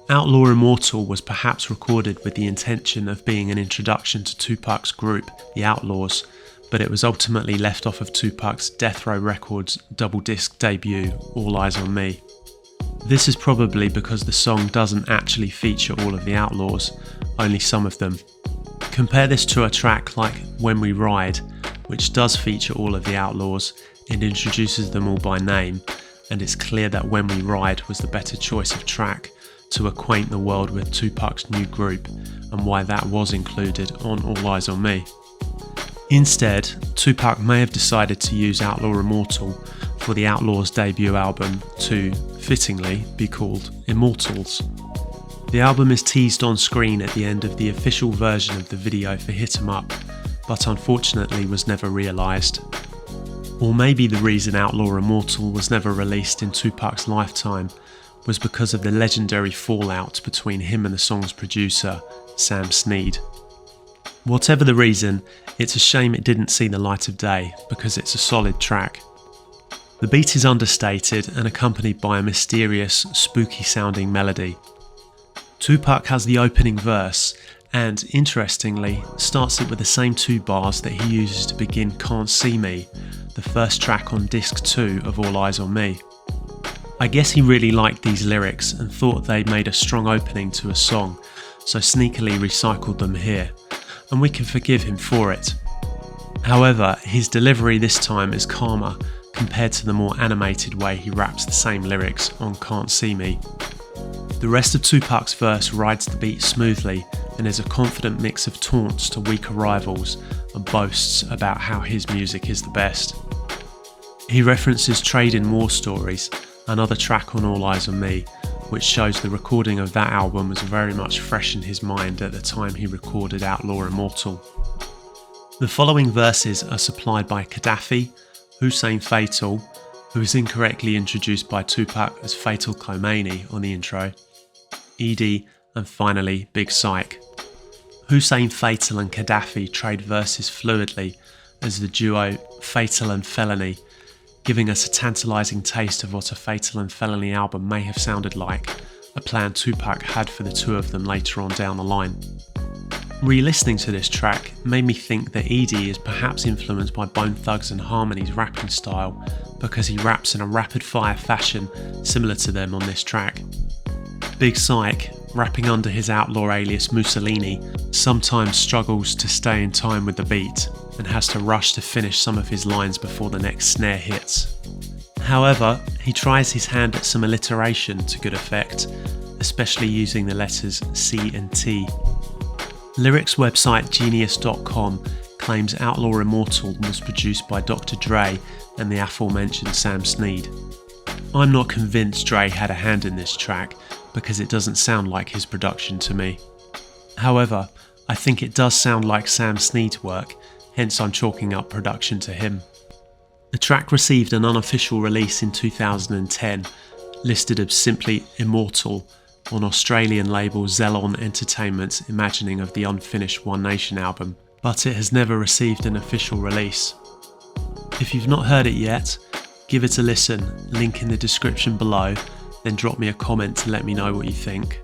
Outlaw Immortal was perhaps recorded with the intention of being an introduction to Tupac's group, the Outlawz, but it was ultimately left off of Tupac's Death Row Records double disc debut, All Eyez on Me. This is probably because the song doesn't actually feature all of the Outlawz, only some of them. Compare this to a track like When We Ride, which does feature all of the Outlawz and introduces them all by name, and it's clear that When We Ride was the better choice of track to acquaint the world with Tupac's new group and why that was included on All Eyez on Me. Instead, Tupac may have decided to use Outlaw Immortal for the Outlawz debut album to, fittingly, be called Immortals. The album is teased on screen at the end of the official version of the video for Hit 'Em Up, but unfortunately was never realised. Or maybe the reason Outlaw Immortal was never released in Tupac's lifetime was because of the legendary fallout between him and the song's producer, Sam Snead. Whatever the reason, it's a shame it didn't see the light of day because it's a solid track. The beat is understated and accompanied by a mysterious, spooky sounding melody. Tupac has the opening verse and, interestingly, starts it with the same two bars that he uses to begin Can't See Me, the first track on disc 2 of All Eyez on Me. I guess he really liked these lyrics and thought they made a strong opening to a song, so sneakily recycled them here, and we can forgive him for it. However, his delivery this time is calmer compared to the more animated way he raps the same lyrics on Can't See Me. The rest of Tupac's verse rides the beat smoothly and is a confident mix of taunts to weaker rivals and boasts about how his music is the best. He references Trade in War Stories, another track on All Eyez on Me, which shows the recording of that album was very much fresh in his mind at the time he recorded Outlaw Immortal. The following verses are supplied by Kadafi, Hussein Fatal, who is incorrectly introduced by Tupac as Fatal Khomeini on the intro, Edie, and finally Big Syke. Hussein Fatal and Kadafi trade verses fluidly as the duo Fatal and Felony, giving us a tantalising taste of what a Fatal and Felony album may have sounded like, a plan Tupac had for the two of them later on down the line. Re-listening to this track made me think that Edie is perhaps influenced by Bone Thugs and Harmony's rapping style because he raps in a rapid-fire fashion similar to them on this track. Big Syke, rapping under his outlaw alias Mussolini, sometimes struggles to stay in time with the beat and has to rush to finish some of his lines before the next snare hits. However, he tries his hand at some alliteration to good effect, especially using the letters C and T. Lyrics website Genius.com claims Outlaw Immortal was produced by Dr. Dre and the aforementioned Sam Snead. I'm not convinced Dre had a hand in this track because it doesn't sound like his production to me. However, I think it does sound like Sam Snead's work, hence I'm chalking up production to him. The track received an unofficial release in 2010, listed as simply Immortal, on Australian label Zelon Entertainment's imagining of the unfinished One Nation album, but it has never received an official release. If you've not heard it yet, give it a listen, link in the description below, then drop me a comment to let me know what you think.